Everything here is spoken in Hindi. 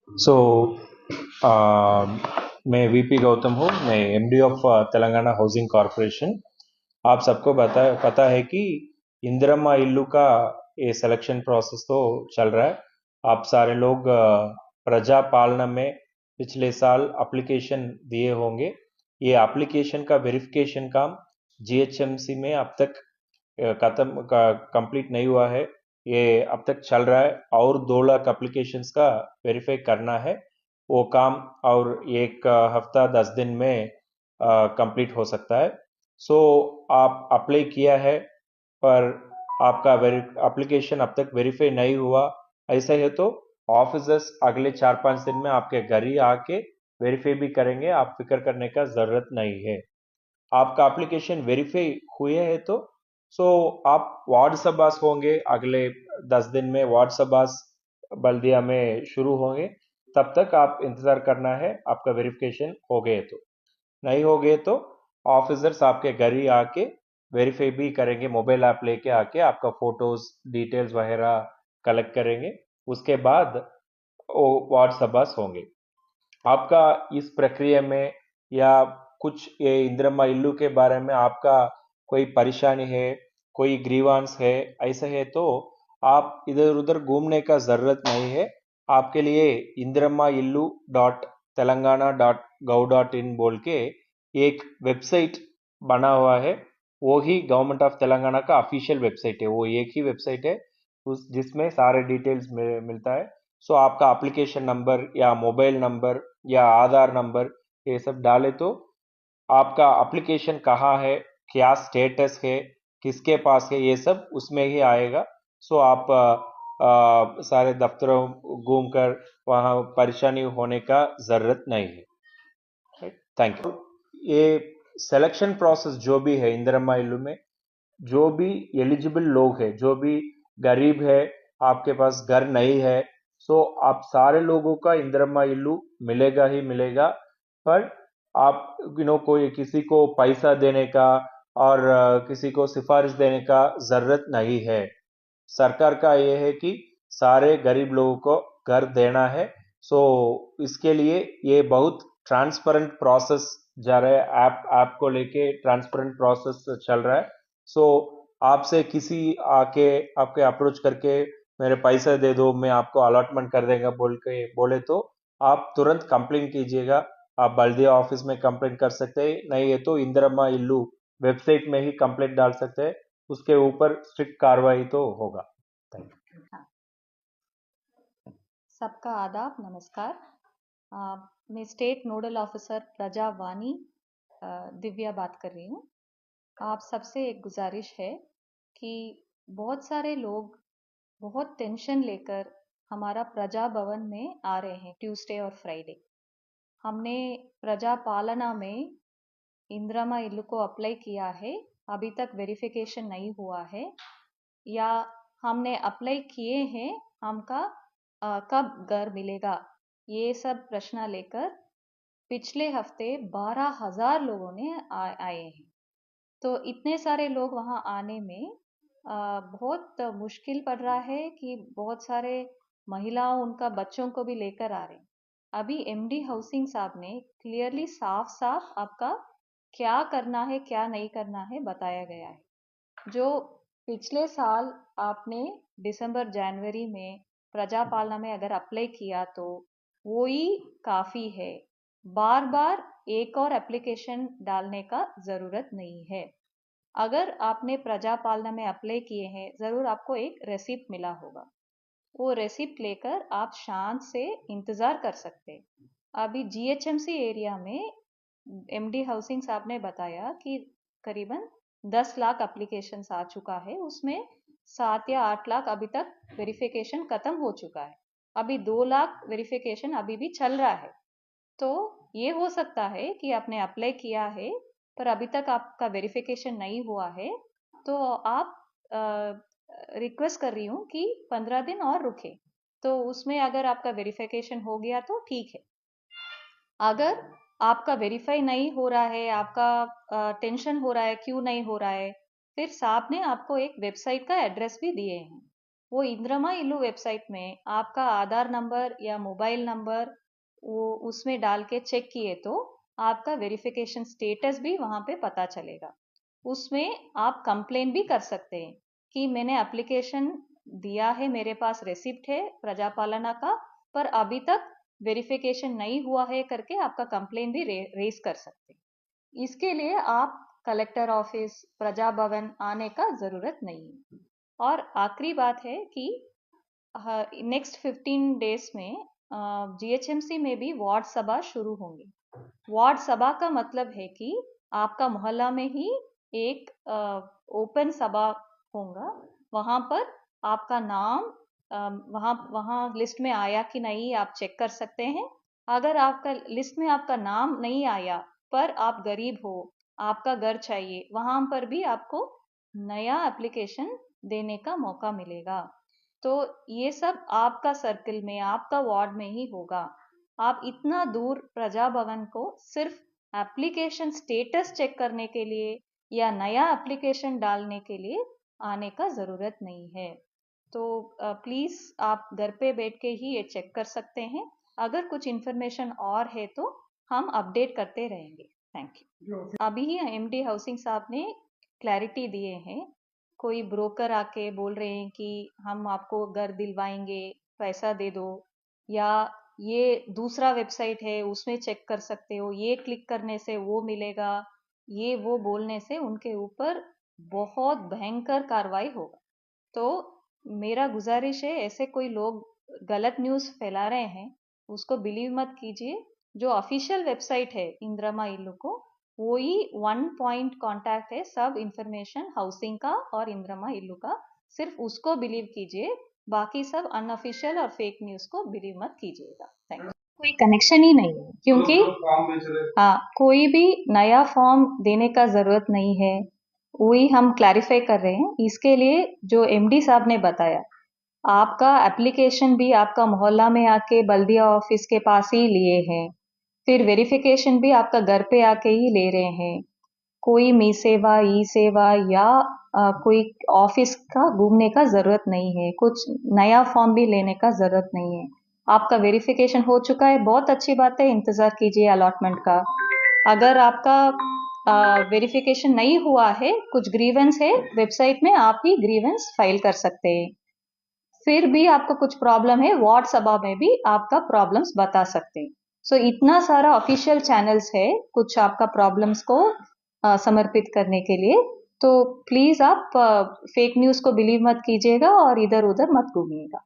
सो मैं वीपी गौतम हूँ। मैं MD of Telangana housing corporation. आप सबको पता है कि इंदिरम्मा इल्लू का ये सिलेक्शन प्रोसेस तो चल रहा है। आप सारे लोग प्रजा पालना में पिछले साल एप्लीकेशन दिए होंगे। ये एप्लीकेशन का वेरिफिकेशन काम जीएचएमसी में अब तक कंप्लीट नहीं हुआ है। ये अब तक चल रहा है और 2 लाख एप्लीकेशंस का वेरीफाई करना है। वो काम और एक हफ्ता 10 दिन में कंप्लीट हो सकता है। सो आप अप्लाई किया है पर आपका एप्लीकेशन अब तक वेरीफाई नहीं हुआ, ऐसा है तो ऑफिसर्स अगले 4-5 दिन में आपके घर ही आके वेरीफाई भी करेंगे। आप फिक्र करने का जरूरत नहीं है। आपका एप्लीकेशन वेरीफाई हुए है तो सो आप वार्ड सभास होंगे अगले 10 दिन में। वार्ड सभास बल्दिया में शुरू होंगे। तब तक आप इंतजार करना है आपका वेरिफिकेशन हो गए तो। नहीं हो गए तो ऑफिसर्स आपके घर ही आके वेरीफाई भी करेंगे। मोबाइल ऐप लेके आके आपका फोटोज डिटेल्स वगैरह कलेक्ट करेंगे। उसके बाद वो वार्ड सभास होंगे। आपका इस प्रक्रिया में या कुछ ये इंदिरम्मा इल्लू के बारे में आपका कोई परेशानी है, कोई ग्रीवांस है, ऐसा है तो आप इधर उधर घूमने का जरूरत नहीं है। आपके लिए Indiramma Illu dot Telangana dot gov dot in बोल के एक वेबसाइट बना हुआ है। वो ही गवर्नमेंट ऑफ तेलंगाना का ऑफिशियल वेबसाइट है। वो एक ही वेबसाइट है उस जिसमें सारे डिटेल्स मिलता है। सो आपका एप्लीकेशन नंबर या मोबाइल नंबर या आधार नंबर ये सब डाले तो आपका एप्लीकेशन कहाँ है, क्या स्टेटस है, किसके पास है, ये सब उसमें ही आएगा। सो आप सारे दफ्तरों घूमकर वहाँ परेशानी होने का जरूरत नहीं है। Thank you. ये सिलेक्शन प्रोसेस जो भी है इंदिरम्मा इल्लू में, जो भी एलिजिबल लोग हैं, जो भी गरीब है, आपके पास घर नहीं है, सो आप सारे लोगों का इंदिरम्मा इल्लू मिलेगा ही मिलेगा। पर आप कोई किसी को पैसा देने का और किसी को सिफारिश देने का जरूरत नहीं है। सरकार का ये है कि सारे गरीब लोगों को घर देना है। सो इसके लिए ये बहुत ट्रांसपेरेंट प्रोसेस जा रहा है। ऐप को लेके ट्रांसपेरेंट प्रोसेस चल रहा है। सो आपसे किसी आके आपके अप्रोच करके मेरे पैसे दे दो, मैं आपको अलॉटमेंट कर देगा बोल के बोले तो आप तुरंत कंप्लेंट कीजिएगा। आप बल्दिया ऑफिस में कंप्लेंट कर सकते हैं, नहीं है तो इंदिरम्मा इल्लू वेबसाइट में ही कंप्लेंट डाल सकते हैं। उसके ऊपर स्ट्रिक्ट कार्रवाई तो होगा। Thank you. हाँ, सबका आदाब नमस्कार। मैं स्टेट नोडल ऑफिसर प्रजा वानी दिव्या बात कर रही हूँ। आप सबसे एक गुजारिश है कि बहुत सारे लोग बहुत टेंशन लेकर हमारा प्रजा भवन में आ रहे हैं ट्यूसडे और फ्राइडे। हमने प्रजा पालना में इंदिरामा इल्लू को अप्लाई किया है, अभी तक वेरिफिकेशन नहीं हुआ है, या हमने अप्लाई किए हैं, हमका कब घर मिलेगा, ये सब प्रश्न लेकर पिछले हफ्ते 12,000 लोगों ने आए हैं। तो इतने सारे लोग वहाँ आने में बहुत मुश्किल पड़ रहा है कि बहुत सारे महिलाओं उनका बच्चों को भी लेकर आ रहे हैं। अभी एमडी हाउसिंग साहब ने क्लियरली साफ साफ आपका क्या करना है क्या नहीं करना है बताया गया है। जो पिछले साल आपने दिसंबर जनवरी में प्रजापालना में अगर अप्लाई किया तो वो ही काफी है। बार बार एक और एप्लीकेशन डालने का जरूरत नहीं है। अगर आपने प्रजापालना में अप्लाई किए हैं, जरूर आपको एक रेसिप्ट मिला होगा। वो रेसिप्ट लेकर आप शांत से इंतजार कर सकते हैं। अभी जीएचएमसी एरिया में एमडी हाउसिंग साहब ने बताया कि करीबन 10 लाख एप्लीकेशन आ चुका है, उसमें 7 या 8 लाख अभी तक वेरिफिकेशन खत्म हो चुका है। अभी 2 लाख वेरिफिकेशन अभी भी चल रहा है। तो ये हो सकता है कि आपने अप्लाई किया है पर अभी तक आपका वेरिफिकेशन नहीं हुआ है, तो आप रिक्वेस्ट कर रही हूँ कि 15 दिन और रुके। तो उसमें अगर आपका वेरिफिकेशन हो गया तो ठीक है। अगर आपका वेरीफाई नहीं हो रहा है, आपका टेंशन हो रहा है क्यों नहीं हो रहा है, फिर साहब ने आपको एक वेबसाइट का एड्रेस भी दिए हैं। वो इंद्रमा इल्लू वेबसाइट में आपका आधार नंबर या मोबाइल नंबर वो उसमें डाल के चेक किए तो आपका वेरिफिकेशन स्टेटस भी वहां पे पता चलेगा। उसमें आप कंप्लेन भी कर सकते हैं कि मैंने एप्लीकेशन दिया है, मेरे पास रेसिप्ट है प्रजापालना का, पर अभी तक वेरिफिकेशन नहीं हुआ है करके आपका कंप्लेन भी रेज कर सकते हैं। इसके लिए आप कलेक्टर ऑफिस, प्रजा भवन आने का जरूरत नहीं है। और आखिरी बात है कि नेक्स्ट 15 डेज में जीएचएमसी में भी वार्ड सभा शुरू होंगी। वार्ड सभा का मतलब है कि आपका मोहल्ला में ही एक ओपन सभा होगा। वहां पर आपका नाम वहां वहां लिस्ट में आया कि नहीं आप चेक कर सकते हैं। अगर आपका लिस्ट में आपका नाम नहीं आया पर आप गरीब हो, आपका घर चाहिए, वहां पर भी आपको नया एप्लीकेशन देने का मौका मिलेगा। तो ये सब आपका सर्कल में, आपका वार्ड में ही होगा। आप इतना दूर प्रजा भवन को सिर्फ एप्लीकेशन स्टेटस चेक करने के लिए या नया एप्लीकेशन डालने के लिए आने का ज़रूरत नहीं है। तो प्लीज़ आप घर पे बैठ के ही ये चेक कर सकते हैं। अगर कुछ इन्फॉर्मेशन और है तो हम अपडेट करते रहेंगे। Thank you. अभी ही एमडी हाउसिंग साहब ने क्लैरिटी दिए हैं। कोई ब्रोकर आके बोल रहे हैं कि हम आपको घर दिलवाएंगे, पैसा दे दो, या ये दूसरा वेबसाइट है उसमें चेक कर सकते हो, ये क्लिक करने से वो मिलेगा, ये वो बोलने से उनके ऊपर बहुत भयंकर कार्रवाई होगा। तो मेरा गुजारिश है, ऐसे कोई लोग गलत न्यूज़ फैला रहे हैं उसको बिलीव मत कीजिए। जो ऑफिशियल वेबसाइट है इंद्रमा इल्लू को, वो ही वन पॉइंट कांटेक्ट है सब इंफॉर्मेशन हाउसिंग का और इंद्रमा इल्लू का, सिर्फ उसको बिलीव कीजिए। बाकी सब अनऑफिशियल और फेक न्यूज़ को बिलीव मत कीजिएगा। Thank you. कोई कनेक्शन ही नहीं है क्योंकि हाँ, कोई भी नया फॉर्म देने का जरूरत नहीं है। वही हम क्लैरिफाई कर रहे हैं। इसके लिए जो एमडी साहब ने बताया, आपका एप्लीकेशन भी आपका मोहल्ला में आके बल्दिया ऑफिस के पास ही लिए हैं, फिर वेरिफिकेशन भी आपका घर पे आके ही ले रहे हैं। कोई मी सेवा, ई सेवा या कोई ऑफिस का घूमने का जरूरत नहीं है, कुछ नया फॉर्म भी लेने का जरूरत नहीं है। आपका वेरिफिकेशन हो चुका है, बहुत अच्छी बात है, इंतजार कीजिए अलॉटमेंट का। अगर आपका वेरिफिकेशन नहीं हुआ है, कुछ ग्रीवेंस है वेबसाइट में, आप ही ग्रीवेंस फाइल कर सकते हैं। फिर भी आपको कुछ प्रॉब्लम है, वार्ड सभा में भी आपका प्रॉब्लम्स बता सकते हैं। सो इतना सारा ऑफिशियल चैनल्स है कुछ आपका प्रॉब्लम्स को समर्पित करने के लिए। तो प्लीज आप फेक न्यूज को बिलीव मत कीजिएगा और इधर उधर मत घूमिएगा।